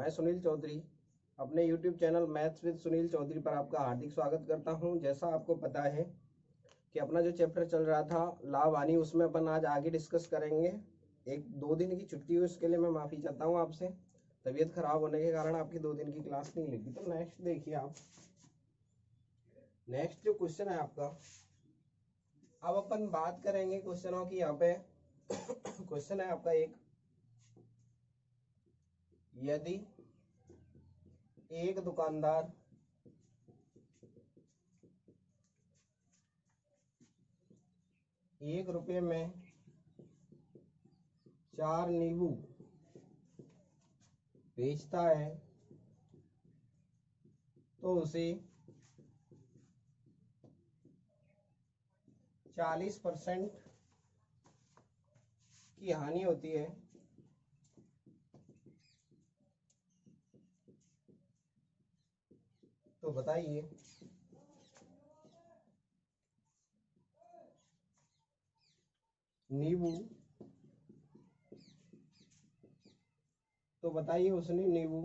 मैं सुनील चौधरी अपने YouTube channel maths with Sunil Chaudhary पर आपका हार्दिक स्वागत करता हूं। जैसा आपको पता है कि अपना जो चैप्टर चल रहा था लाभ हानि, उसमें अपन आज आगे डिस्कस करेंगे। एक 2 दिन की छुट्टी हुई, उसके लिए मैं माफ़ी चाहता हूं आपसे। तबीयत खराब होने के कारण आपकी 2 दिन की क्लास नहीं लगी। तो नेक्स्ट देखिए आप, नेक्स्ट जो क्वेश्चन है आपका, अब अपन बात करेंगे क्वेश्चनों की। यहाँ पे क्वेश्चन है आपका एक, यदि एक दुकानदार ₹1 में 4 नींबू बेचता है तो उसे 40% की हानि होती है। तो बताइए नींबू, तो बताइए उसने नींबू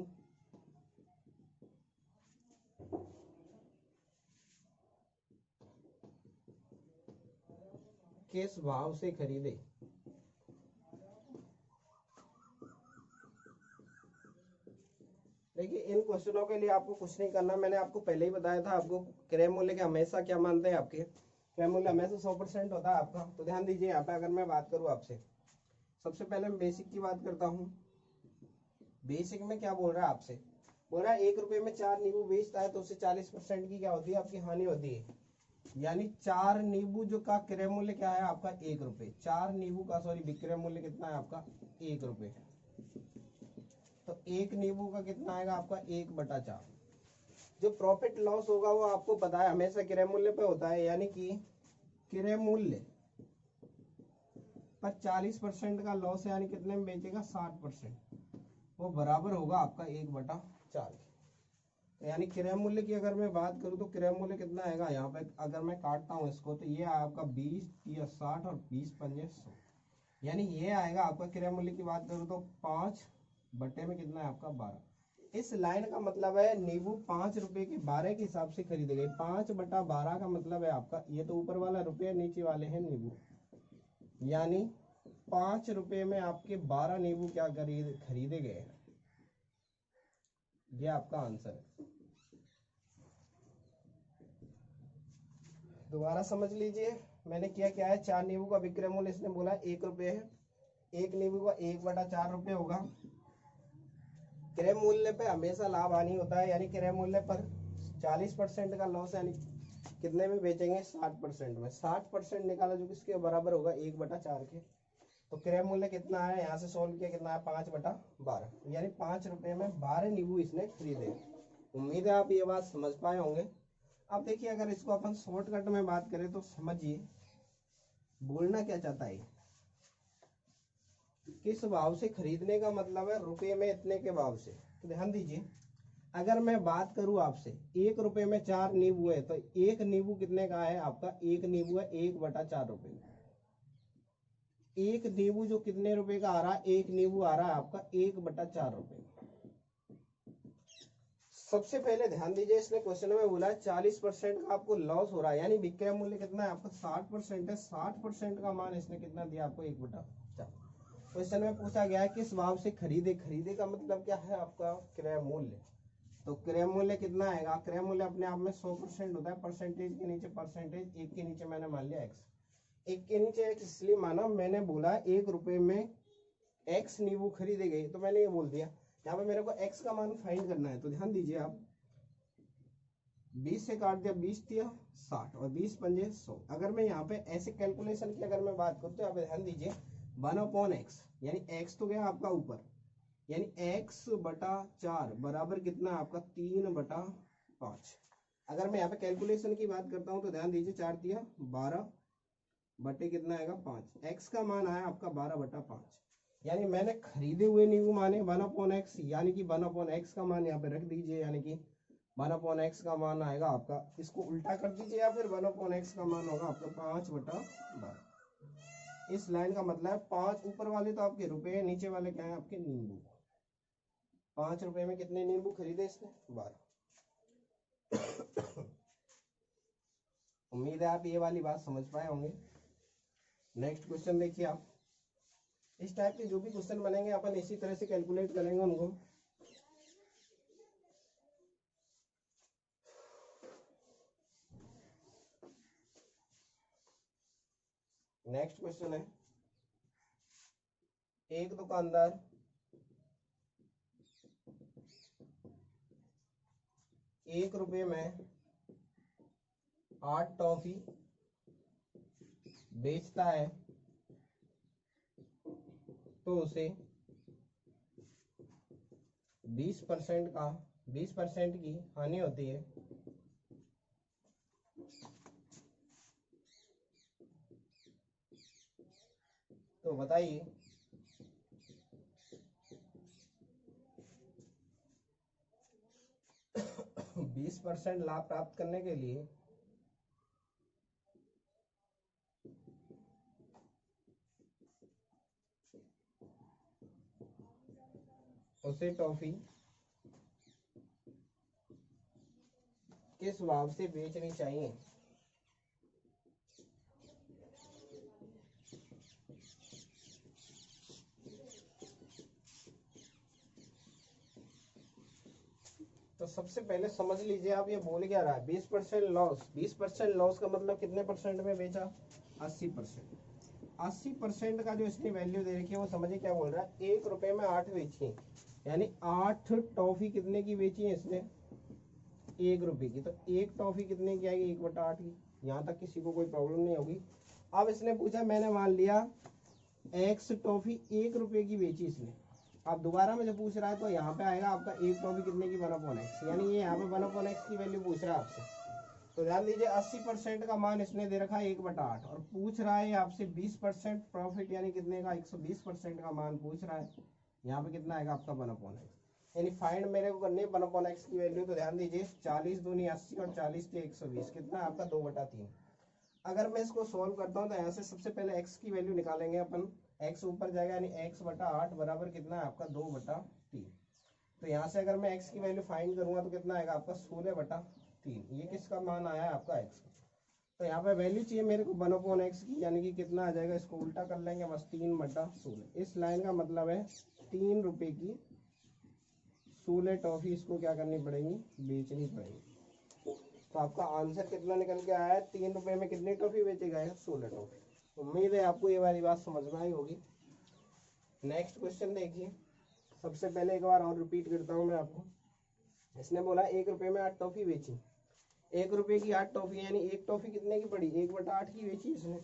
किस भाव से खरीदे। देखिए, इन क्वेश्चनों के लिए आपको कुछ नहीं करना। मैंने आपको पहले ही बताया था, आपको क्रय मूल्य के हमेशा क्या मानते हैं, आपके क्रय मूल्य हमेशा 100% होता है आपका। तो ध्यान दीजिए, यहाँ पे अगर मैं बात करूँ आपसे, सबसे पहले मैं बेसिक की बात करता हूँ। बेसिक में क्या बोल रहा है आपसे, बोल रहा है ₹1 में 4 नींबू बेचता है तो उससे 40% की क्या होती है, आपकी हानि होती है। यानी 4 नींबू जो का क्रय मूल्य क्या है आपका, ₹1। 4 नींबू का विक्रय मूल्य कितना है आपका, ₹1। तो 1 नींबू का कितना आएगा आपका, 1/4। जो प्रॉफिट लॉस होगा वो आपको पता है हमेशा क्रय मूल्य पे होता है। यानी कि क्रय मूल्य पर 40% का लॉस, यानी कितने में बेचेगा, 60%, वो बराबर होगा आपका 1/4। यानी क्रय मूल्य की अगर मैं बात करूं तो क्रय मूल्य कितना आएगा, यहाँ पे अगर मैं काटता हूं इसको तो ये आपका 20 या 60 और 20 पंजे 100, यानी ये आएगा आपका क्रय मूल्य की बात करूं तो 5 बटे में कितना है आपका 12। इस लाइन का मतलब है नींबू ₹5 के 12 के हिसाब से खरीदे गए। 5/12 का मतलब है आपका, ये तो ऊपर वाला रुपये, नीचे वाले हैं नींबू, यानी ₹5 में आपके 12 नींबू क्या खरीदे गए। ये आपका आंसर है। दोबारा समझ लीजिए मैंने क्या है। 4 नींबू का विक्रय मूल्य इसने बोला ₹1 है। 1 नींबू का 1/4 होगा। क्रय मूल्य पे हमेशा लाभ हानि होता है, यानी क्रय मूल्य पर 40% का लॉस, यानी कितने में बेचेंगे, 60% में। 60% निकाला जो किसके बराबर होगा, 1/4 के। तो क्रय मूल्य कितना है, यहाँ से सोल्व किया, कितना है, 5/12, यानी ₹5 में 12 नींबू इसने खरीदे। उम्मीद है आप ये बात समझ पाए होंगे। अब देखिए, अगर इसको अपन शॉर्टकट में बात करें तो समझिए बोलना क्या चाहता है। किस भाव से खरीदने का मतलब है रुपये में इतने के भाव से। तो ध्यान दीजिए, अगर मैं बात करूं आपसे, ₹1 में 4 नींबू है तो 1 नींबू कितने का है आपका, 1 नींबू है ₹1/4। 1 नींबू जो कितने रुपए का आ रहा है, 1 नींबू आ रहा है आपका ₹1/4। सबसे पहले ध्यान दीजिए, इसने क्वेश्चन में बोला है 40% का आपको लॉस हो रहा है, यानी विक्रय मूल्य कितना है आपका, 60% है। 60% का मान इसने कितना दिया आपको, 1/4। क्वेश्चन में पूछा गया है किस भाव से खरीदे। खरीदे का मतलब क्या है आपका, क्रय मूल्य। तो क्रय मूल्य कितना आएगा, क्रय मूल्य अपने आप में 100% होता है। परसेंटेज के नीचे परसेंटेज, 1 के नीचे मैंने मान लिया x। 1 के नीचे x इसलिए माना, मैंने बोला ₹1 में x नींबू खरीदे गए, तो मैंने ये बोल दिया। यहाँ पे मेरे को x का मान फाइंड करना है। तो ध्यान दीजिए आप, 20 से काट दिया, 20 दिया 60 और 20 पंजे 100। अगर मैं यहाँ पे ऐसे कैलकुलेशन की अगर मैं बात करूँ तो यहाँ पे ध्यान दीजिए 1/x, यानी x तो गया आपका ऊपर, यानी x/4 बराबर कितना आपका 3/5। अगर मैं यहाँ पे कैलकुलेशन की बात करता हूँ तो ध्यान दीजिए, 4 दिया 12 बटे कितना आएगा 5। x का मान आया आपका 12/5, यानी मैंने खरीदे हुए नींबू माने 1/x, यानी कि 1/x का मान यहाँ पे रख दीजिए, यानी कि 1/x का मान आएगा आपका, इसको उल्टा कर दीजिए या फिर 1/x का मान होगा आपका 5/12। इस लाइन का मतलब 5, ऊपर वाले तो आपके रुपए, नीचे वाले क्या है आपके नींबू। 5 रुपए में कितने नींबू खरीदे इसने? 12। उम्मीद है आप ये वाली बात समझ पाए होंगे। नेक्स्ट क्वेश्चन देखिए आप। इस टाइप के जो भी क्वेश्चन बनेंगे अपन इसी तरह से कैलकुलेट करेंगे उनको। नेक्स्ट क्वेश्चन है, एक दुकानदार 1 रुपए में 8 टॉफी बेचता है तो उसे 20% की हानि होती है। तो बताइए 20% लाभ प्राप्त करने के लिए उसे टॉफी किस भाव से बेचनी चाहिए? तो सबसे पहले समझ लीजिए आप ये बोल क्या रहा है, 20% लॉस। 20% लॉस का मतलब कितने परसेंट में बेचा? 80%। 80% का जो इसकी वैल्यू दे रखी है वो समझिए क्या बोल रहा है, 1 रुपए में 8 बेची, यानी 8 टॉफी कितने की बेची है इसने? 1 रुपए की। तो एक टॉफी कितने की आएगी? 1/8 की। यहाँ तक किसी को कोई प्रॉब्लम नहीं होगी। अब इसने पूछा, मैंने मान लिया एक्स टॉफी 1 रुपए की बेची इसने। अब दोबारा में जब पूछ रहा है तो यहाँ पे आएगा आपका एक टॉफी कितने की? 1/x, यानी ये यहाँ पे 1/x की वैल्यू पूछ रहा है आपसे। तो ध्यान दीजिए 80% का मान इसने दे रखा है 1/8 और पूछ रहा है आपसे 20% प्रॉफिट, यानी कितने का? 120% का मान पूछ रहा है। यहाँ पे कितना आएगा आपका? 1/x। यानी फाइंड मेरे को करनी है 1/x की वैल्यू। तो ध्यान दीजिए 40 दूनी 80 और 40 से 120, कितना है आपका? 2/3। अगर मैं इसको सोल्व करता हूँ तो यहाँ से सबसे पहले x की वैल्यू निकालेंगे अपन। x ऊपर जाएगा यानी x/8 बराबर कितना है आपका? 2/3। तो यहाँ से अगर मैं x की वैल्यू फाइंड करूंगा तो कितना आएगा आपका? 16/3। ये किसका मान आया है? आपका x का। तो यहाँ पे वैल्यू चाहिए मेरे को 1/x की, यानी कि कितना आ जाएगा? इसको उल्टा कर लेंगे बस, 3/16। इस लाइन का मतलब है 3 रुपए की 16 टॉफी इसको क्या करनी पड़ेगी? बेचनी पड़ेगी। तो आपका आंसर कितना निकल के आया है? 3 रुपए में कितनी टॉफी बेचे गए हैं? 16 टॉफी। उम्मीद है आपको ये वाली बात समझ में आई होगी। नेक्स्ट क्वेश्चन देखिए। सबसे पहले एक बार और रिपीट करता हूँ मैं आपको। इसने बोला 1 रुपए में 8 टॉफी बेची। 1 रुपए की 8 टॉफी, यानी एक टॉफी कितने की पड़ी? 1/8 की बेची इसने।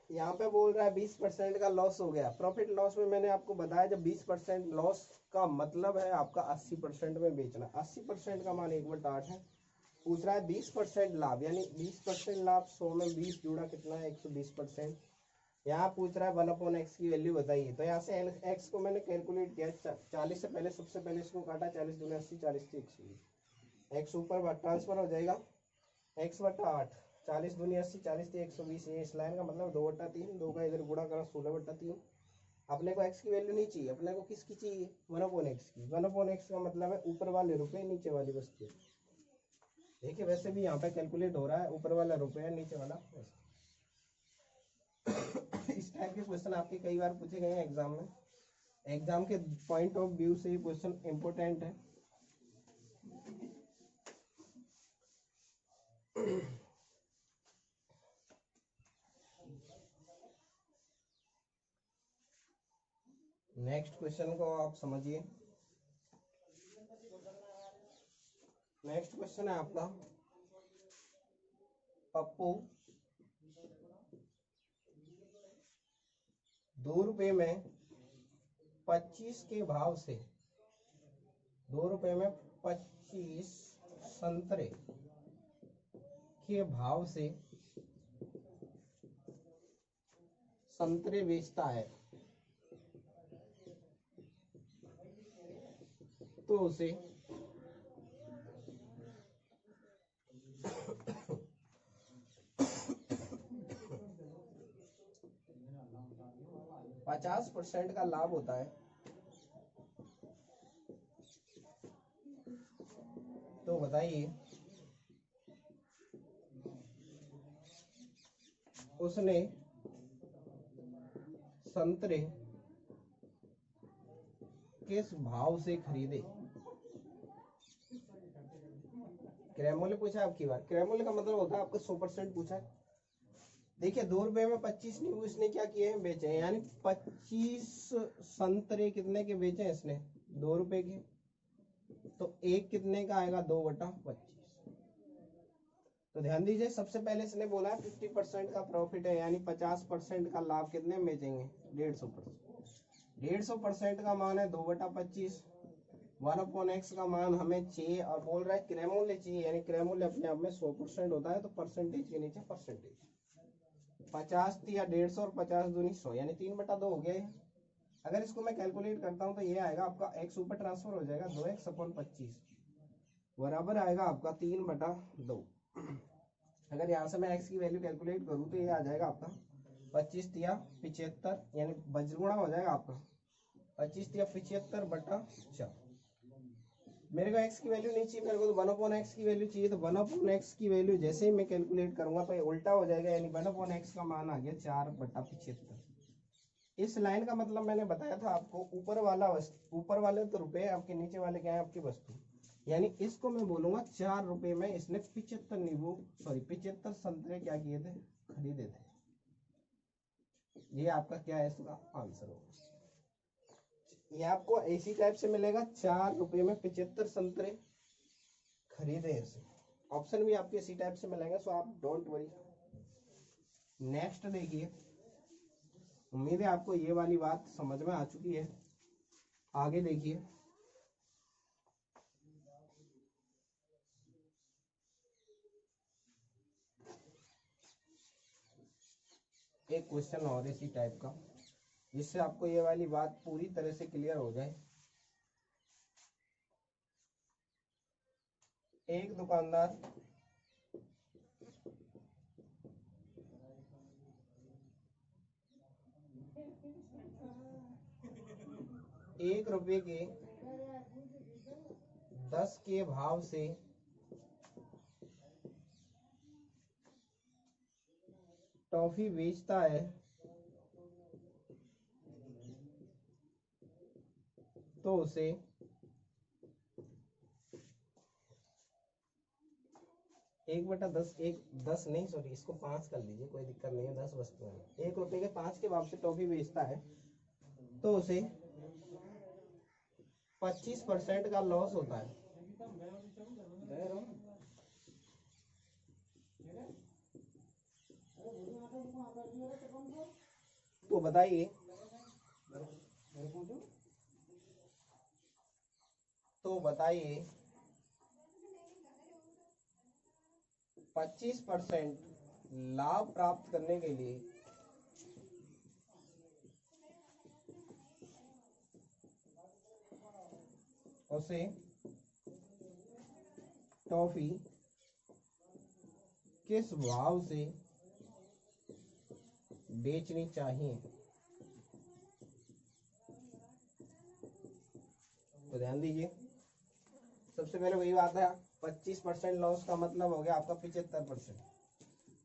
यहाँ पे बोल रहा है 20% का लॉस हो गया। प्रॉफिट लॉस में मैंने आपको बताया जब 20% लॉस का मतलब है आपका 80% में बेचना। 80% का मान 1/8 है। पूछ रहा है 20% लाभ, यानी 20% लाभ 100 में 20 जुड़ा कितना है? 120%। यहाँ पूछ रहा है 1/x की वैल्यू बताइए। तो यहाँ से x को मैंने कैलकुलेट किया, 40 से पहले सबसे पहले इसको काटा, 40 दूनी 80, 40 से 120। x ऊपर ट्रांसफर हो जाएगा, x/8, 40 दूनी 80, 40 से 120। ये इस लाइन का मतलब 2/3। 2 का इधर गुणा करा, 16/3। अपने को x की वैल्यू नहीं चाहिए, अपने को किसकी चाहिए? 1/x की। 1/x का मतलब है ऊपर वाले रुपए, नीचे वाली वस्तु। देखिए वैसे भी यहाँ पे कैलकुलेट हो रहा है, ऊपर वाला रुपया नीचे वाला वस्तु। इस टाइप के क्वेश्चन आपके कई बार पूछे गए हैं एग्जाम में। एग्जाम के पॉइंट ऑफ व्यू से ये क्वेश्चन इंपोर्टेंट है। नेक्स्ट क्वेश्चन को आप समझिए। नेक्स्ट क्वेश्चन है आपका, पप्पू 2 रुपए में 25 के भाव से 2 रुपए में 25 संतरे के भाव से संतरे बेचता है तो उसे 50% का लाभ होता है। तो बताइए उसने संतरे किस भाव से खरीदे। क्रय मूल्य पूछा है आपकी बार। क्रय मूल्य का मतलब होता है आपका 100% पूछा है। देखिए 2 रुपए में 25 नींबू इसने क्या किए हैं, बेचे हैं, यानी 25 संतरे कितने के बेचे हैं इसने, 2 रुपए के। तो एक कितने का आएगा, 2/25। तो ध्यान दीजिए सबसे पहले इसने बोला 50% का प्रॉफिट है, यानी 50% का लाभ कितने में बेचेंगे, 150%। 150% का मान है 2/25। 1/x का मान हमें चाहिए और बोल रहा है क्रय मूल्य चाहिए, यानी क्रय मूल्य अपने आप में 100% होता है, तो परसेंटेज के नीचे परसेंटेज। 50 या 150 और 50 दूनी 100, यानी 3/2 हो गया है। अगर इसको मैं कैलकुलेट करता हूँ तो ये आएगा आपका x ऊपर ट्रांसफर हो जाएगा, 2x/25 बराबर आएगा आपका 3/2। अगर यहाँ से मैं x की वैल्यू कैलकुलेट करूँ तो ये आ जाएगा आपका 25 या 75, यानी बजगुणा हो जाएगा आपका 25 या 75/4। मेरे को x की वैल्यू नहीं चाहिए, मेरे को तो 1/x की वैल्यू चाहिए। तो 1/x की वैल्यू जैसे ही मैं कैलकुलेट करूंगा तो ये उल्टा हो जाएगा, यानी 1/x का मान आ गया 4/75। इस लाइन का मतलब मैंने बताया था आपको, ऊपर वाले तो रुपए, आपके नीचे वाले क्या है, आपकी वस्तु। यानी इसको मैं बोलूंगा 4 रुपए में इसने 75 संतरे क्या किए थे, खरीदे थे। ये आपका क्या है, इसका आंसर होगा। ये आपको इसी टाइप से मिलेगा, 4 रुपए में 75 संतरे खरीदे ऐसे। ऑप्शन भी आपके इसी टाइप से मिलेंगे, सो आप डोंट वरी। नेक्स्ट देखिए, उम्मीद है आपको ये वाली बात समझ में आ चुकी है। आगे देखिए, एक क्वेश्चन और इसी टाइप का, जिससे आपको ये वाली बात पूरी तरह से क्लियर हो जाए। एक दुकानदार ₹1 के 10 के भाव से टॉफी बेचता है, तो उसे 1/10, 10 नहीं, सॉरी, इसको 5 कर लीजिए, कोई दिक्कत नहीं है, 10 वस्तु है। ₹1 के 5 के भाव से टॉफी बेचता है तो उसे 25% का लॉस होता है। तो बताइए, 25% लाभ प्राप्त करने के लिए उसे टॉफी किस भाव से बेचनी चाहिए। तो ध्यान दीजिए, सबसे पहले वही बात है, 25% लॉस का मतलब हो गया आपका 75%।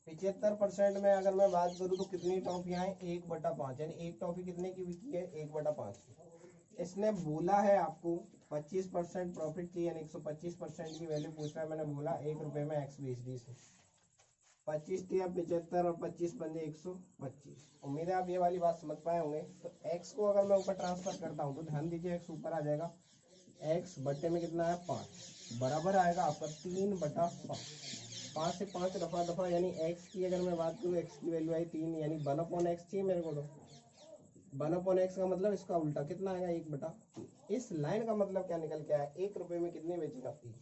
75% में अगर मैं बात करूँ तो कितनी टॉफियां हैं, 1/5, यानी एक टॉफी कितने की बिकी है, 1/5 की। इसने बोला है आपको 25% प्रॉफिट चाहिए, यानी 125% की वैल्यू पूछ रहा है। मैंने बोला ₹1 में x बेच दी इसे, 25 या 75 और 25 बने 125। उम्मीद है आप ये वाली बात समझ पाए होंगे। तो x को अगर मैं ऊपर ट्रांसफर करता हूँ तो ध्यान दीजिए, x ऊपर आ जाएगा, x बट्टे में कितना है, 5, बराबर आएगा आपका 3/5। 5 से 5 दफा, यानी x की अगर मैं बात करूँ, x की वैल्यू आई 3, यानी 1/x चाहिए मेरे को। तो 1/x का मतलब इसका उल्टा कितना आएगा, 1/3। इस लाइन का मतलब क्या निकल के आया, ₹1 में कितने बेचेगा, 3,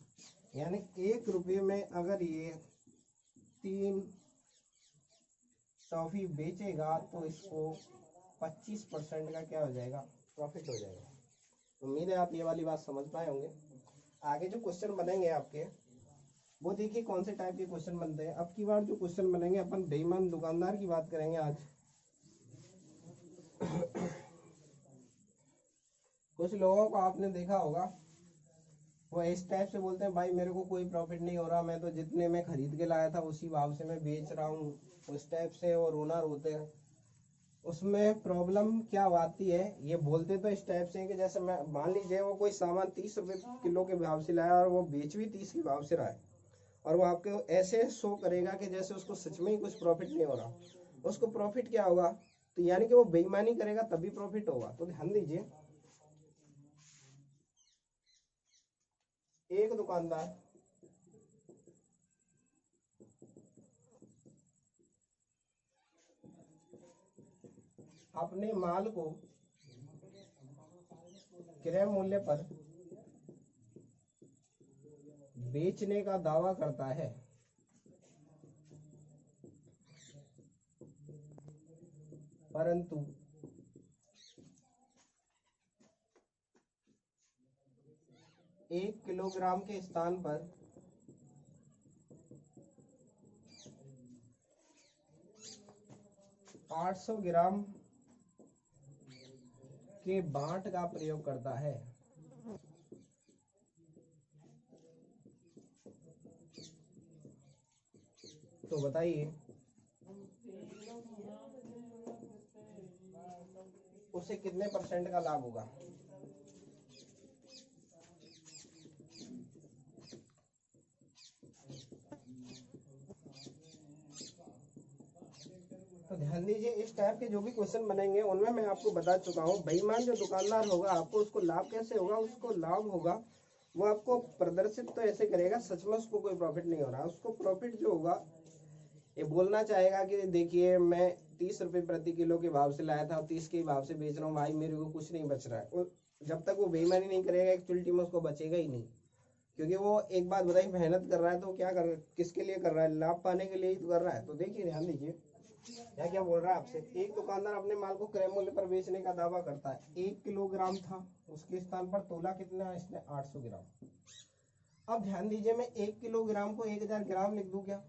यानी ₹1 में अगर ये 3 टॉफी बेचेगा तो इसको 25% का क्या हो जाएगा, प्रॉफिट हो जाएगा। उम्मीद है आप ये वाली बात समझ पाए होंगे। आगे जो क्वेश्चन बनेंगे आपके, वो देखिए कौन से टाइप के क्वेश्चन बनते हैं। अब की बार जो क्वेश्चन बनेंगे, अपन बेईमान दुकानदार की बात करेंगे आज। कुछ लोगों को आपने देखा होगा, वो इस टाइप से बोलते हैं भाई मेरे को कोई प्रॉफिट नहीं हो रहा, मैं तो जितने में खरीद के लाया था उसी भाव से मैं बेच रहा हूँ, उस टाइप से वो रोना रोते हैं। उसमें प्रॉब्लम क्या आती है, ये बोलते तो इस टाइप से है कि जैसे मैं मान लीजिए वो कोई सामान 30 रुपए किलो के भाव से लाया और वो बेच भी 30 के भाव से रहा है, और वो आपको ऐसे शो करेगा कि जैसे उसको सच में ही कुछ प्रॉफिट नहीं हो रहा। उसको प्रॉफिट क्या होगा, तो यानी कि वो बेईमानी करेगा तभी प्रॉफिट होगा। तो ध्यान दीजिए, एक दुकानदार अपने माल को क्रय मूल्य पर बेचने का दावा करता है, परंतु 1 किलोग्राम के स्थान पर 800 ग्राम के बांट का प्रयोग करता है। तो बताइए उसे कितने परसेंट का लाभ होगा। तो ध्यान दीजिए, इस टाइप के जो भी क्वेश्चन बनेंगे उनमें मैं आपको बता चुका हूँ, बेईमान जो दुकानदार होगा आपको उसको लाभ कैसे होगा, उसको लाभ होगा वो आपको प्रदर्शित तो ऐसे करेगा सच में उसको कोई प्रॉफिट नहीं हो रहा, उसको प्रॉफिट जो होगा ये बोलना चाहेगा कि देखिए मैं 30 रुपए प्रति किलो के भाव से लाया था और 30 के भाव से बेच रहा हूँ भाई, मेरे को कुछ नहीं बच रहा है। और जब तक वो बेईमानी नहीं करेगा एक्चुअलिटी में उसको बचेगा ही नहीं, क्योंकि वो एक बात बताइए, मेहनत कर रहा है तो क्या कर, किसके लिए कर रहा है, लाभ पाने के लिए ही तो कर रहा है। तो देखिए ध्यान दीजिए क्या क्या बोल रहा है आपसे, एक दुकानदार अपने माल को क्रय मूल्य पर बेचने का दावा करता है, 1 किलोग्राम था, उसके स्थान पर तोला कितना है इसने, 800 ग्राम। अब ध्यान दीजिए, मैं 1 किलोग्राम को 1000 ग्राम लिख दूं क्या,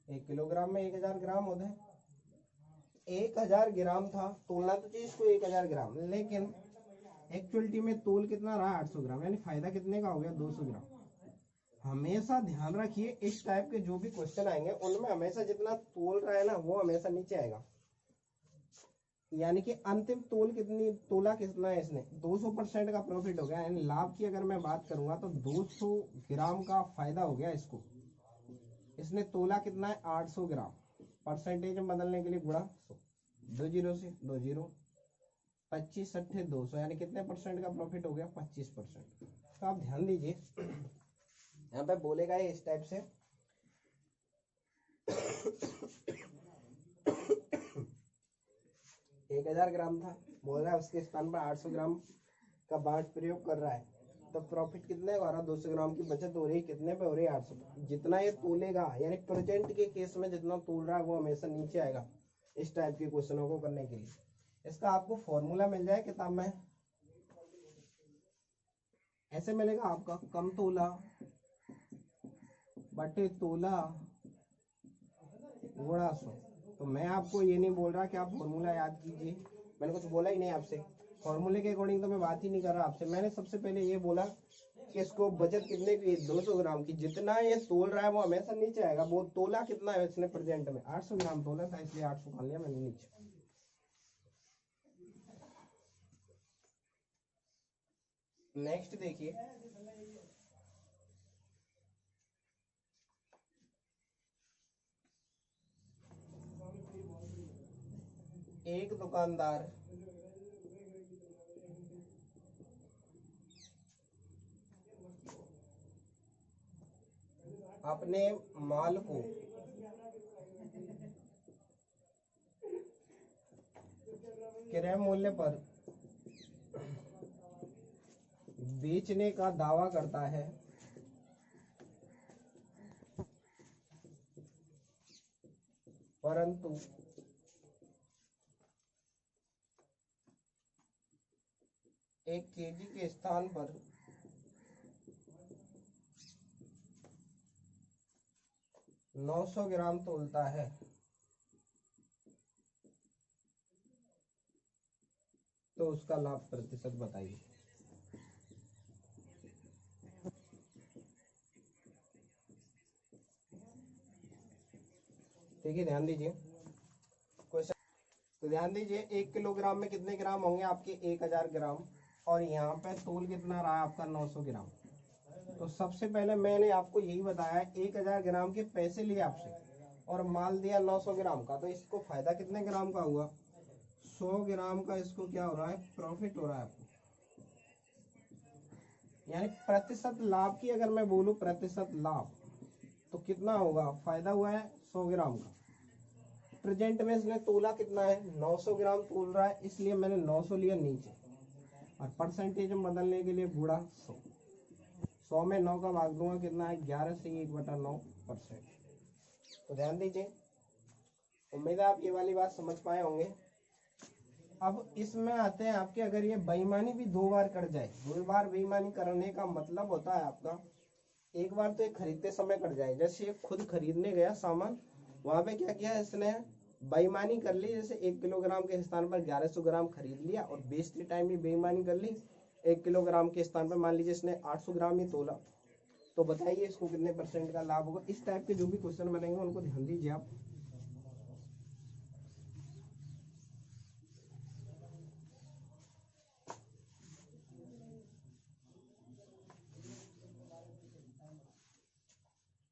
1 किलोग्राम में 1000 ग्राम होते हैं, 1000 ग्राम था, तोलना तो चाहिए इसको 1000 ग्राम, लेकिन एक्चुअलिटी में तोल कितना रहा, 800 ग्राम, यानी फायदा कितने का हो गया, 200 ग्राम। हमेशा ध्यान रखिए इस टाइप के जो भी क्वेश्चन आएंगे उनमें हमेशा जितना तोल रहा है ना वो हमेशा नीचे आएगा, यानी कि अंतिम तोल कितनी, तोला कितना है इसने, 200% का प्रॉफिट हो गया, यानी लाभ की अगर मैं बात करूंगा तो 200 ग्राम का फायदा हो गया इसको। इसने तोला कितना है, 800 ग्राम, परसेंटेज में बदलने के लिए गुणा 100, 2 जीरो से 2 जीरो, 25 सट्ठे 200, यानी कितने परसेंट का प्रॉफिट हो गया, 25%। तो आप ध्यान दीजिए यहाँ पे बोलेगा ये इस टाइप से 1000 ग्राम था, बोल रहा है उसके स्थान पर 800 ग्राम का बाट प्रयोग कर रहा है, तो प्रॉफिट कितने का हो रहा, 200 ग्राम की बचत हो रही है, कितने पे हो रही है, 800। जितना ये तोलेगा यानी प्रेजेंट के केस में जितना तोल रहा है वो हमेशा नीचे आएगा इस टाइप के क्वेश्चनों को करने के लिए। इसका आपको फॉर्मूला मिल जाए किताब में, ऐसे मिलेगा आपका, कम तोला बटे तोला गुणा 100। तो मैं आपको ये नहीं बोल रहा कि आप फॉर्मूला याद कीजिए, मैंने कुछ बोला ही नहीं आपसे, फॉर्मूले के अकॉर्डिंग तो मैं बात ही नहीं कर रहा आपसे। मैंने सबसे पहले ये बोला कि इसको बचत कितने की, 200 ग्राम की, जितना ये तोल रहा है वो हमेशा नीचे आएगा। वो तोला कितना है इसने प्रेजेंट में, 800 ग्राम तोला था इसलिए 800 मान लिया मैंने नीचे। नेक्स्ट देखिए, एक दुकानदार अपने माल को क्रय मूल्य पर बेचने का दावा करता है, परंतु 1 केजी के स्थान पर 900 ग्राम तोलता है, तो उसका लाभ प्रतिशत बताइए। ठीक है, ध्यान दीजिए क्वेश्चन। तो ध्यान दीजिए 1 किलोग्राम में कितने ग्राम होंगे आपके 1000 ग्राम, और यहाँ पे तोल कितना रहा आपका 900 ग्राम। तो सबसे पहले मैंने आपको यही बताया 1000 ग्राम के पैसे लिए आपसे और माल दिया 900 ग्राम का, तो इसको फायदा कितने ग्राम का हुआ, 100 ग्राम का। इसको क्या हो रहा है, प्रॉफिट हो रहा है आपको। यानी प्रतिशत लाभ की अगर मैं बोलूं, प्रतिशत लाभ तो कितना होगा, फायदा हुआ है 100 ग्राम का। प्रेजेंट में इसने तोला कितना है, 900 ग्राम तोल रहा है, इसलिए मैंने 900 लिया नीचे, और परसेंटेज में बदलने के लिए गुणा 100। 100 में 9 का भाग दूंगा, कितना है 11 से 1/9%। तो ध्यान दीजिए, उम्मीद है आप ये वाली बात समझ पाए होंगे। अब इसमें आते हैं आपके, अगर ये बेईमानी भी 2 बार कर जाए, 2 बार बेईमानी करने का मतलब होता है आपका, एक बार तो ये खरीदते समय कट जाए। जैसे ये खुद खरीदने गया सामान, वहां पे क्या किया इसने, बेईमानी कर ली। जैसे 1 किलोग्राम के स्थान पर 1100 ग्राम खरीद लिया, और बेचते टाइम भी बेईमानी कर ली। 1 किलोग्राम के स्थान पर मान लीजिए इसने 800 ग्राम ही तोला, तो बताइए इसको कितने % का लाभ होगा। इस टाइप के जो भी क्वेश्चन बनेंगे उनको ध्यान दीजिए आप।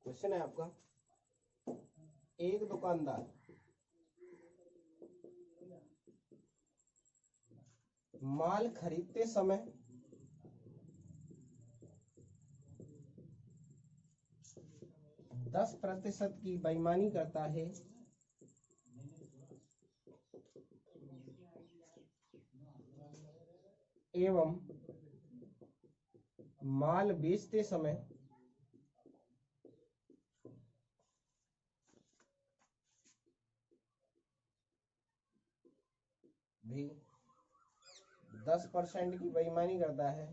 क्वेश्चन है आपका, एक दुकानदार माल खरीदते समय 10% की बेईमानी करता है, एवं माल बेचते समय भी 10% की बेईमानी करता है,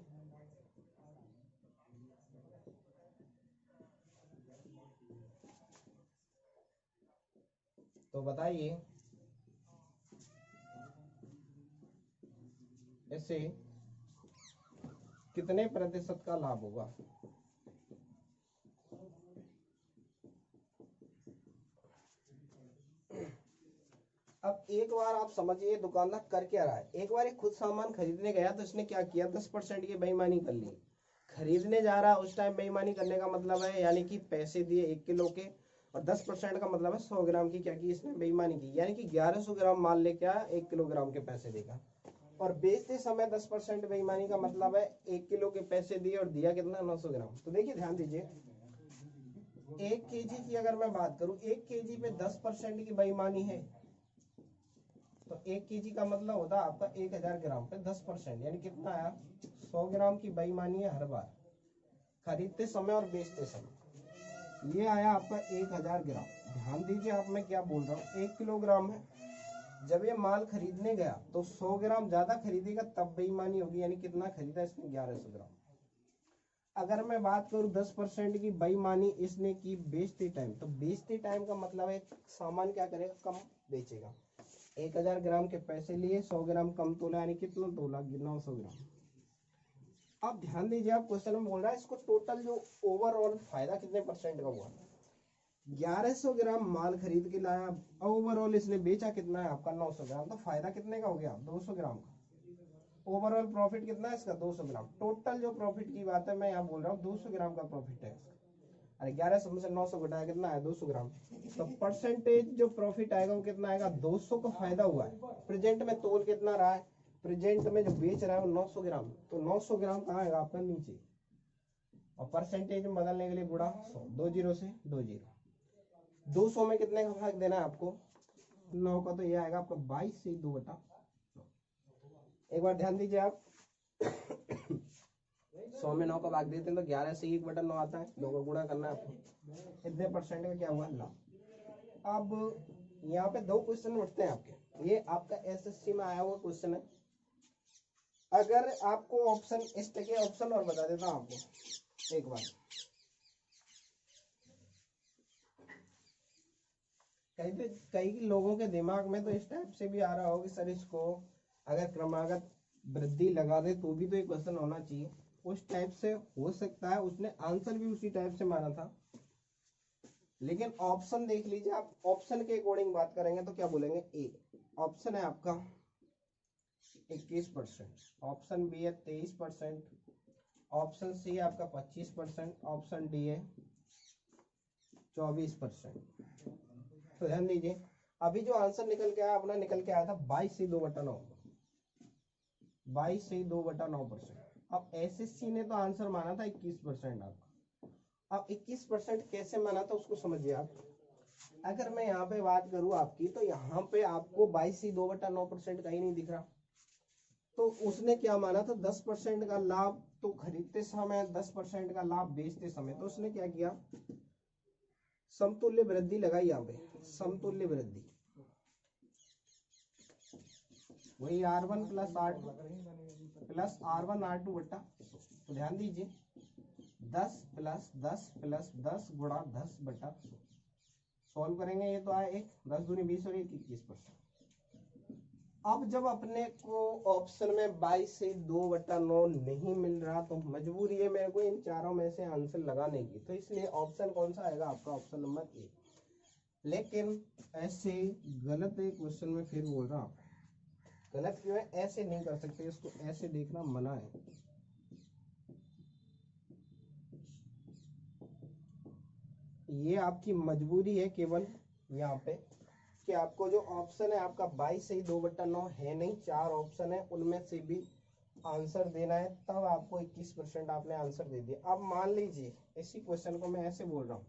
तो बताइए इससे कितने % का लाभ होगा। अब एक बार आप समझिए दुकानदार कर क्या रहा है। एक बार खुद सामान खरीदने गया तो इसने क्या किया, 10% की बेईमानी कर ली। खरीदने जा रहा उस टाइम बेईमानी करने का मतलब है, यानी कि पैसे दिए 1 किलो के, और 10% का मतलब है 100 ग्राम की क्या की इसने बेईमानी की, यानी कि 1100 ग्राम माल लेके आया, 1 किलोग्राम के पैसे देगा। और बेचते समय 10% बेईमानी का मतलब है 1 किलो के पैसे दिए और दिया कितना, 900 ग्राम। तो देखिए ध्यान दीजिए, 1 केजी की अगर मैं बात करूं, 1 केजी पे 10% की बेईमानी है, तो 1 केजी का मतलब होता है आपका 1000 ग्राम पे 10%, यानी कितना आया, 100 ग्राम की बेईमानी है हर बार, खरीदते समय और बेचते समय। ये आया आपका 1000 ग्राम। ध्यान दीजिए आप, मैं क्या बोल रहा हूँ, 1 किलोग्राम है, जब ये माल खरीदने गया तो 100 ग्राम ज्यादा खरीदेगा, तब बेईमानी होगी, यानी कितना खरीदा इसने, 1100 ग्राम। अगर मैं बात करूं 10% की बेईमानी इसने की बेचते टाइम, तो बेचते टाइम का मतलब है सामान क्या करेगा, कम बेचेगा। 1000 ग्राम के पैसे लिए, 100 ग्राम कम तोला, यानी कितना तोला, 900 ग्राम। अब ध्यान दीजिए, आप क्वेश्चन में बोल रहा है इसको टोटल जो ओवरऑल फायदा कितने % का हुआ। 1100 ग्राम माल खरीद के लाया, ओवरऑल इसने बेचा कितना है आपका, 900 ग्राम, तो फायदा कितने का हो गया, 200 ग्राम का। ओवरऑल प्रॉफिट कितना है इसका, 200 ग्राम। टोटल जो प्रॉफिट की बात है मैं यहाँ बोल रहा हूँ 200 ग्राम का प्रॉफिट है इसका। अरे 1100 में से 900 घटाया कितना है, 200 ग्राम। तो परसेंटेज जो प्रॉफिट आएगा वो कितना आएगा, 200 का फायदा हुआ है। प्रेजेंट में तोल कितना रहा है, प्रेजेंट में जो बेच रहा है वो 900 ग्राम, तो 900 ग्राम कहाँ आएगा आपका, नीचे, और परसेंटेज में बदलने के लिए गुणा 100, 2 जीरो से 2 जीरो। 200 में कितने का भाग देना है आपको, 9 का, तो ये आएगा आपका 22 से 2/9। एक बार ध्यान दीजिए आप, 100 में 9 का भाग देते हैं तो 11 से 1/9 आता है, 2 का गुणा करना है आपको। इतने % का क्या हुआ, लाभ। अब यहाँ पे 2 क्वेश्चन उठते हैं आपके, ये आपका एसएससी में आया हुआ क्वेश्चन है। अगर आपको ऑप्शन इस तरह के ऑप्शन और बता देता हूँ आपको एक बार, कई लोगों के दिमाग में तो इस टाइप से भी आ रहा हो कि सर इसको अगर क्रमागत वृद्धि लगा दे तो भी तो एक क्वेश्चन होना चाहिए। उस टाइप से हो सकता है, उसने आंसर भी उसी टाइप से माना था, लेकिन ऑप्शन देख लीजिए आप, ऑप्शन के अकॉर्डिंग बात करेंगे तो क्या बोलेंगे, ए ऑप्शन है आपका 21%, ऑप्शन बी है 23%, ऑप्शन सी है आपका 25%, ऑप्शन डी है 24%। तो ध्यान दीजिए अभी जो आंसर निकल के आया अपना, निकल के आया था 22/2/9, 22/2/9%। अब एसएससी ने तो आंसर माना था 21% आपका। अब 21% कैसे माना था उसको समझिए आप। अगर मैं यहाँ पे बात करूँ आपकी, तो यहाँ पे आपको 22/2/9% कहीं नहीं दिख रहा, तो उसने क्या माना था 10% का लाभ तो खरीदते समय, 10% का लाभ बेचते समय। तो उसने क्या किया, समतुल्य वृद्धि लगाई यहाँ पे, समतुल्य वृद्धि, वही R1 + R2 plus R1 R2 बटा। तो ध्यान दीजिए 10 + 10 + 10 गुणा 10 बटा 100। सॉल्व करेंगे ये तो आया 1, 10 दूनी 20 और 1 21%। अब जब अपने को ऑप्शन में 22/2/9 नहीं मिल रहा, तो मजबूरी है मेरे को इन चारों में से आंसर लगाने की, तो इसलिए ऑप्शन कौन सा आएगा आपका, ऑप्शन नंबर ए। लेकिन ऐसे गलत एक क्वेश्चन में फिर बोल रहा हूं, गलत क्यों है, ऐसे नहीं कर सकते, इसको ऐसे देखना मना है। ये आपकी मजबूरी है केवल यहाँ पे कि आपको जो ऑप्शन है आपका 22/2/9 है नहीं, 4 ऑप्शन है उनमें से भी आंसर देना है, तब आपको 21% आपने आंसर दे दिया। अब मान लीजिए इसी क्वेश्चन को मैं ऐसे बोल रहा हूँ,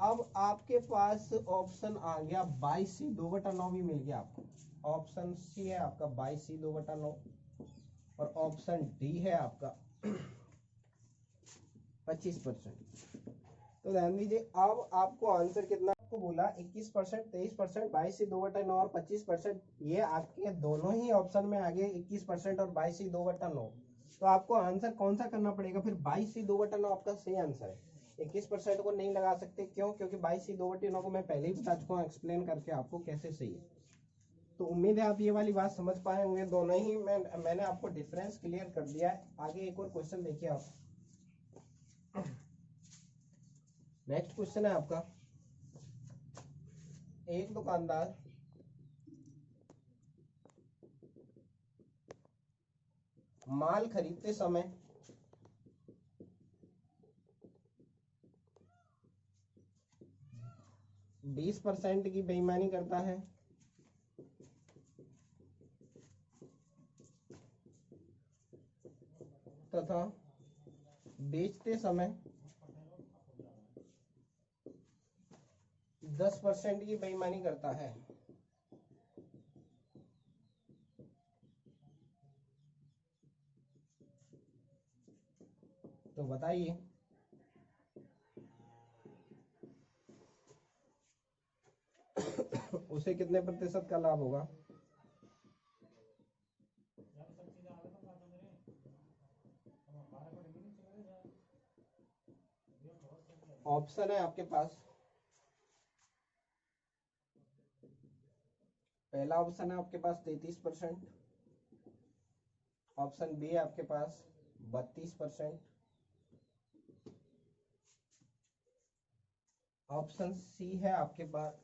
अब आपके पास ऑप्शन आ गया 22/2/9 भी मिल गया आपको, ऑप्शन सी है आपका 22/2/9 और ऑप्शन डी है आपका 25%। तो ध्यान दीजिए अब आपको आंसर कितना, आपको बोला 21%, 23%, 22/2/9 और 25%, ये आपके दोनों ही ऑप्शन में आ गए 21% और 22/2/9। तो आपको आंसर कौन सा करना पड़ेगा फिर, 22/2/9 आपका सही आंसर है। 21% को नहीं लगा सकते, क्यों, क्योंकि 22/2/9 को मैं पहले ही बता चुका हूँ एक्सप्लेन करके आपको कैसे सही है। तो उम्मीद है आप ये वाली बात समझ पाए होंगे, दोनों ही मैंने आपको डिफरेंस क्लियर कर दिया है। आगे एक और क्वेश्चन देखिए आप, नेक्स्ट क्वेश्चन है आपका, एक दुकानदार माल खरीदते समय 20% की बेईमानी करता है तथा बेचते समय 10% की बेईमानी करता है, तो बताइए उसे कितने प्रतिशत का लाभ होगा। ऑप्शन है आपके पास, पहला ऑप्शन है आपके पास 33%, ऑप्शन बी है आपके पास 32%, ऑप्शन सी है आपके पास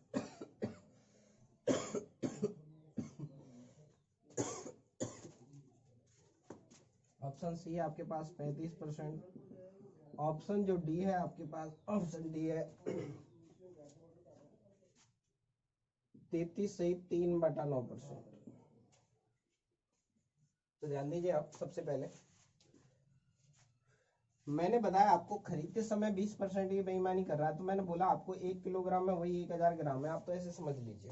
ऑप्शन सी है आपके पास 35%, ऑप्शन जो डी है आपके पास, ऑप्शन डी है 33/3/9%। तो ध्यान दीजिए आप, सबसे पहले मैंने बताया आपको खरीदते समय 20% की बेईमानी कर रहा है, तो मैंने बोला आपको 1 किलोग्राम में वही 1000 ग्राम है, आप तो ऐसे समझ लीजिए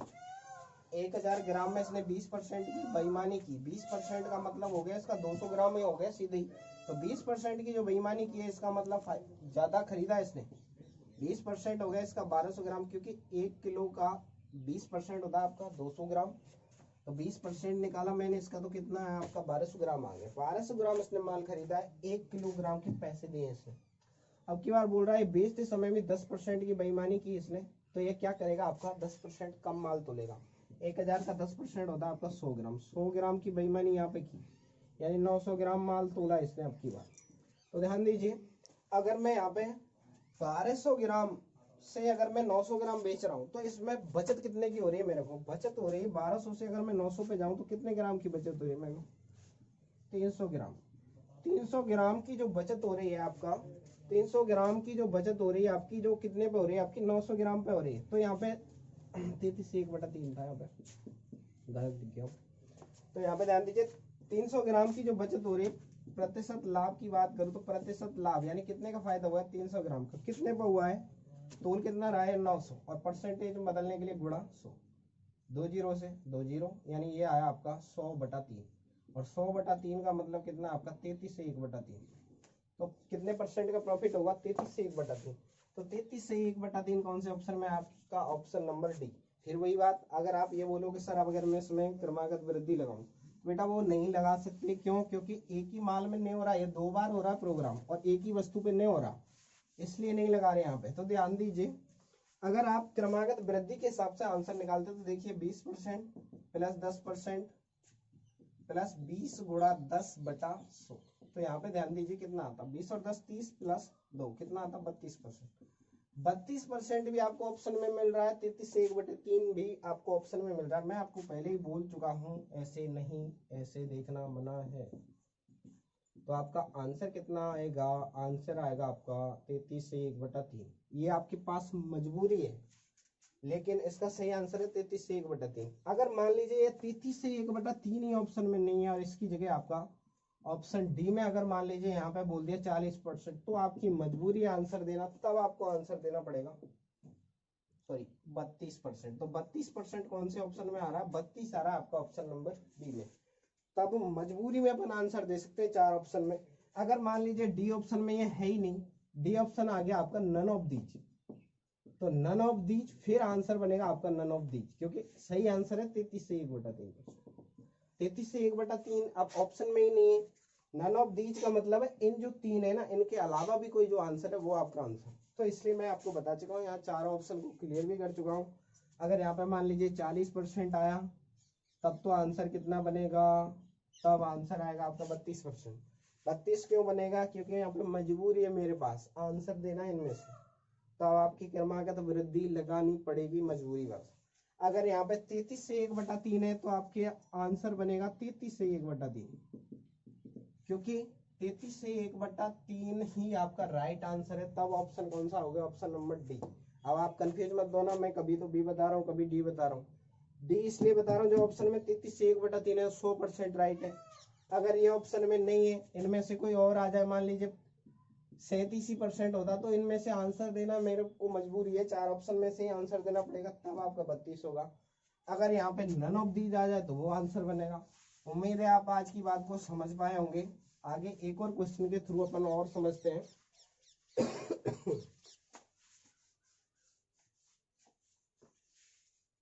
1000 ग्राम में इसने 20% की बेईमानी की, 20% का मतलब हो गया इसका 200 ग्राम ही हो गया सीधे ही। तो 20% की जो बेईमानी की है इसका मतलब ज्यादा खरीदा इसने, 20% हो गया इसका 1200 ग्राम, क्योंकि 1 किलो का 20% होता है आपका 200 ग्राम। तो 20% निकाला मैंने इसका, तो कितना है आपका 1200 ग्राम आ गया, 1200 ग्राम इसने माल खरीदा है, 1 किलोग्राम के पैसे दिए इसने। अब की बार बोल रहा है बेचते समय भी 10% की बेईमानी की इसने, तो ये क्या करेगा आपका 10% कम माल तोलेगा। 1000 का 10% होता है आपका 100 ग्राम, 100 ग्राम की बेईमानी यहाँ पे की, यानी 900 ग्राम माल तोला इसने अब की बार। तो ध्यान दीजिए अगर मैं यहाँ पे 1200 ग्राम से अगर मैं 900 ग्राम बेच रहा हूँ तो इसमें बचत कितने की हो रही है मेरे को? बचत हो रही है 1200 से अगर मैं 900 पे जाऊँ तो कितने ग्राम की बचत हो रही है मेरे को? 300 ग्राम। 300 ग्राम की जो बचत हो रही है आपका, 300 ग्राम की जो बचत हो रही है आपकी, जो कितने पे हो रही है आपकी? 900 ग्राम पे हो रही है। तो यहाँ पे 33/3 था, यहाँ पे गलत दिख गया। तो यहाँ पे ध्यान दीजिए, 300 ग्राम की जो बचत हो रही है, प्रतिशत लाभ की बात करूं तो प्रतिशत लाभ यानी कितने का फायदा हुआ है? 300 ग्राम का। कितने पर हुआ है? तोल कितना रहा है? 900, और परसेंटेज में बदलने के लिए गुणा 100, 2 जीरो से 2 जीरो, यानी ये आया आपका 100/3। और 100/3 का मतलब कितना आपका? 33 से 1/3। तो कितने परसेंट का प्रॉफिट होगा? 33 से 1/3। तो 33 से 1/3 कौन से ऑप्शन में? आपका ऑप्शन नंबर डी। फिर वही बात, अगर आप ये बोलोगे सर अब अगर मैं इसमें क्रमागत वृद्धि लगाऊं, बेटा वो नहीं लगा सकते। क्यों? क्योंकि एक ही माल में नहीं हो रहा, ये 2 बार हो रहा है प्रोग्राम, और एक ही वस्तु पे नहीं हो रहा, इसलिए नहीं लगा रहे यहाँ पे। तो ध्यान दीजिए, अगर आप क्रमागत वृद्धि के हिसाब से आंसर निकालते तो देखिए 20% प्लस 10% प्लस 20 गुणा 10/100। तो यहाँ पे ध्यान दीजिए कितना आता? 20 और 10 30 प्लस 2 कितना आता? 32%। 32% भी आपको ऑप्शन में मिल रहा है, 33 से 1/3 भी आपको ऑप्शन में मिल रहा है। मैं आपको पहले ही बोल चुका हूं, ऐसे नहीं, ऐसे देखना मना है। तो आपका आंसर कितना आएगा? आंसर आएगा आपका 33 से 1/3। ये आपके पास मजबूरी है, लेकिन इसका सही आंसर है 33 से 1/3। अगर मान लीजिए ये 33 से 1/3 ही ऑप्शन में नहीं है और इसकी जगह आपका ऑप्शन डी में अगर मान लीजिए यहाँ पे बोल दिया 40%, तो आपकी मजबूरी आंसर देना, तब आपको आंसर देना पड़ेगा, सॉरी 32%। तो 32% कौन से ऑप्शन में आ रहा है? 32 आ रहा है आपका ऑप्शन नंबर बी में। तब मजबूरी में अपन आंसर दे सकते हैं 4 ऑप्शन में। अगर मान लीजिए डी ऑप्शन में ये है ही नहीं, डी ऑप्शन आ गया आपका नन ऑफ दीज, तो नन ऑफ दीज, फिर आंसर बनेगा आपका नन ऑफ दीज, क्योंकि सही आंसर है 33 से 1/3। 33 से 1/3 अब ऑप्शन में ही नहीं है। नन ऑफ दीज का मतलब है इन जो 3 है ना, इनके अलावा भी कोई जो आंसर है वो आपका आंसर। तो इसलिए मैं आपको बता चुका हूँ, यहाँ 4 ऑप्शन को क्लियर भी कर चुका हूँ। अगर यहाँ पे मान लीजिए 40% आया, तब तो आंसर कितना बनेगा? तब आंसर आएगा आपका 32%। 32 क्यों बनेगा? क्योंकि यहाँ पे मजबूरी है मेरे पास आंसर देना इनमें से, तो आपकी क्रमागत वृद्धि लगानी पड़ेगी, मजबूरी बस। अगर यहाँ पे 33 से 1/3 है तो आपके आंसर बनेगा 33 से 1/3, क्योंकि 33 से 1/3 ही आपका राइट आंसर है। तब ऑप्शन कौन सा हो गया? Option number D. अब आप कंफ्यूज मत होना, मैं कभी तो बी बता रहा हूँ, कभी डी बता रहा हूँ। डी इसलिए बता रहा हूँ, जो ऑप्शन में 33 से 1/3 है 100% राइट है। अगर ये ऑप्शन में नहीं है, इनमें से कोई और आ जाए, मान लीजिए 37% होता, तो इनमें से आंसर देना मेरे को मजबूरी है, 4 ऑप्शन में से ही आंसर देना पड़ेगा, तब आपका 32 होगा। अगर यहाँ पे नन ऑफ दीज आ जाए तो वो आंसर बनेगा। उम्मीद है आप आज की बात को समझ पाए होंगे। आगे एक और क्वेश्चन के थ्रू अपन और समझते हैं।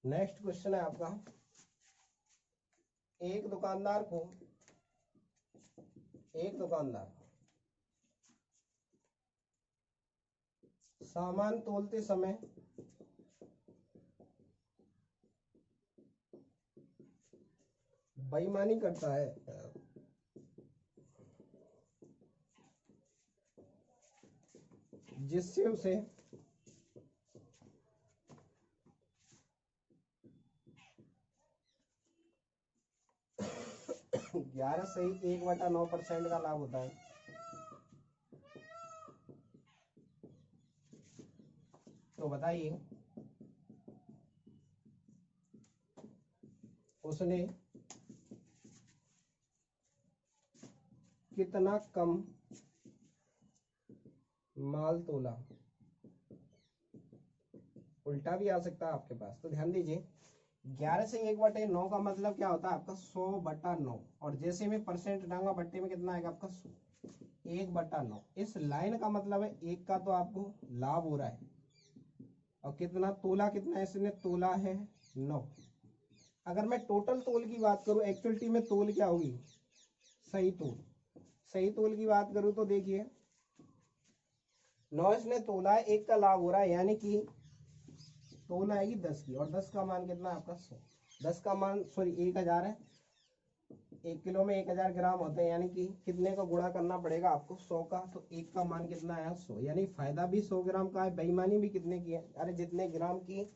नेक्स्ट क्वेश्चन है आपका, एक दुकानदार सामान तोलते समय बेईमानी करता है, जिससे उसे 11 से 1/9% का लाभ होता है। तो बताइए उसने कितना कम माल तोला? उल्टा भी आ सकता है आपके पास। तो ध्यान दीजिए, 11 से 1/9 का मतलब क्या होता है आपका? 100/9। और जैसे में परसेंट डालूंगा बट्टे में कितना आएगा आपका? 1/9। इस लाइन का मतलब है एक का तो आपको लाभ हो रहा है, और कितना तोला, कितना इसने तोला है? 9। अगर मैं टोटल तोल की बात करूं, एक्चुअलिटी में तोल क्या होगी? सही तोल। सही तोल की बात करूं तो देखिए 9 इसने तोला है, 1 का लाभ हो रहा है, यानी कि तोल आएगी 10 की, और 10 का मान कितना है आपका? 100। 10 का मान, सॉरी 1000 है, 1 किलो में 1000 ग्राम होते हैं, यानी कि कितने को गुणा करना पड़ेगा आपको 100 का, तो 1 का मान कितना आया 100, यानी फायदा भी 100 ग्राम का है, बेईमानी भी कितने की है, अरे जितने ग्राम की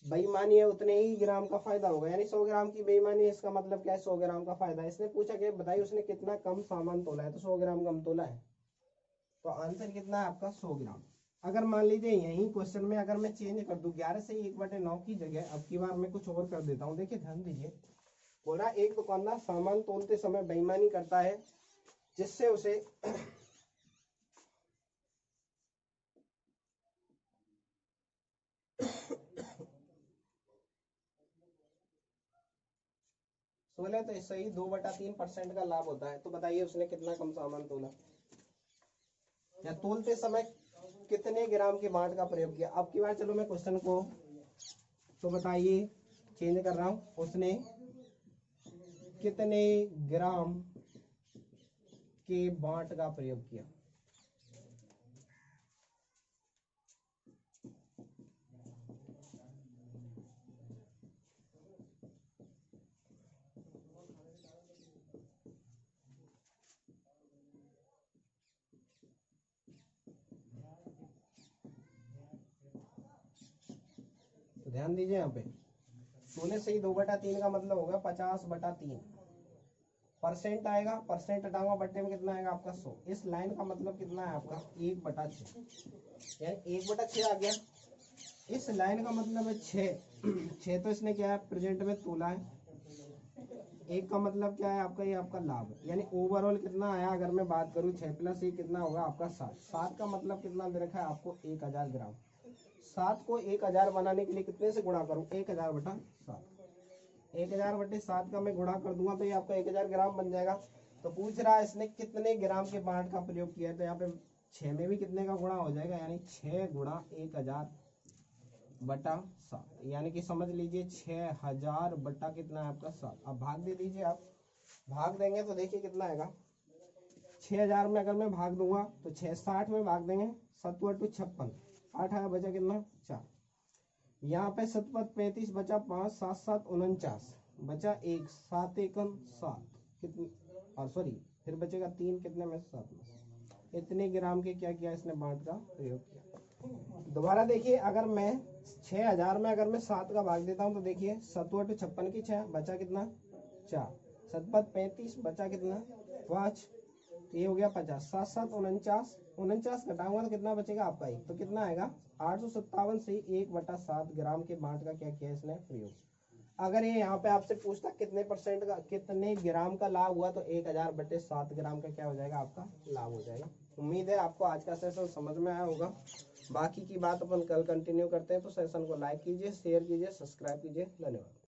बेईमानी है उतने ही ग्राम का फायदा होगा, यानी 100 ग्राम की बेईमानी है, इसका मतलब क्या है 100 ग्राम का फायदा है। इसने पूछा कि बताइए उसने कितना कम सामान तोला है, तो 100 ग्राम कम तोला है, तो आंसर कितना है आपका 100 ग्राम। अगर मान लीजिए यही क्वेश्चन में अगर मैं चेंज कर दूं 11 से 1/9 की जगह, अब की बार मैं कुछ और कर देता हूँ, देखिए ध्यान दीजिए। बोला एक दुकानदार सामान तोलते समय बेईमानी करता है जिससे उसे सोलह तो सही 2/3% का लाभ होता है, तो बताइए उसने कितना कम सामान तोला, या तोलते समय कितने ग्राम के बांट का प्रयोग किया। अब की बार चलो मैं क्वेश्चन को तो बताइए चेंज कर रहा हूं, उसने कितने ग्राम के बांट का प्रयोग किया। तो ध्यान दीजिए यहाँ पे 16 से ही 2/3 का मतलब होगा 50/3 परसेंट आएगा, परसेंट हटाऊंगा बट्टे में कितना आएगा आपका 100। इस लाइन का मतलब कितना है आपका 1/6, यानी 1/6 आ गया। इस लाइन का मतलब है 6 तो इसने क्या है प्रेजेंट में तोला है, एक का मतलब क्या है आपका ये आपका लाभ है, यानी ओवरऑल कितना आया अगर मैं बात करूं 6 + 1 कितना होगा आपका 7। 7 का मतलब कितना दे रखा है आपको 1000 ग्राम। 7 को 1000 बनाने के लिए कितने से गुणा करूं 1000/7, 1000/7 का मैं गुणा कर दूंगा तो ये आपका 1000 ग्राम बन जाएगा। तो पूछ रहा है इसने कितने ग्राम के बांट का प्रयोग किया है, तो यहाँ पे 6 में भी कितने का गुणा हो जाएगा, यानी 6 × 1000/7, यानी कि समझ लीजिए 6000 बटा कितना है आपका 7। अब भाग दे दीजिए आप, भाग देंगे तो देखिए कितना आएगा 6000 में अगर मैं भाग दूंगा तो 6 60 में भाग देंगे 7 × 2 = 56, 8 आया बचा कितना 4, यहाँ पे 7 × 5 35 बचा 5 7 7 49 बचा 1 7 1 7 कितने, और सॉरी फिर बचेगा 3 कितने में 7 में, इतने ग्राम के क्या किया इसने बांट का प्रयोग किया। दोबारा देखिए अगर मैं 6000 में अगर मैं 7 का भाग देता हूँ तो देखिए 7 × 2 = 56 की 6 बचा कितना 4, 7 × 5 35 बचा कितना 5, ये हो गया 50, 7 7 49 49 घटाऊंगा तो कितना बचेगा आपका 1, तो कितना आएगा 857 से 1/7 ग्राम के बांट का क्या किया इसने प्रयोग। अगर ये यहाँ पे आपसे पूछता कितने % का कितने ग्राम का लाभ हुआ तो 1000/7 ग्राम का क्या हो जाएगा आपका लाभ हो जाएगा। उम्मीद है आपको आज का सेशन समझ में आया होगा, बाकी की बात अपन कल कंटिन्यू करते हैं। तो सेशन को लाइक कीजिए, शेयर कीजिए, सब्सक्राइब कीजिए। धन्यवाद।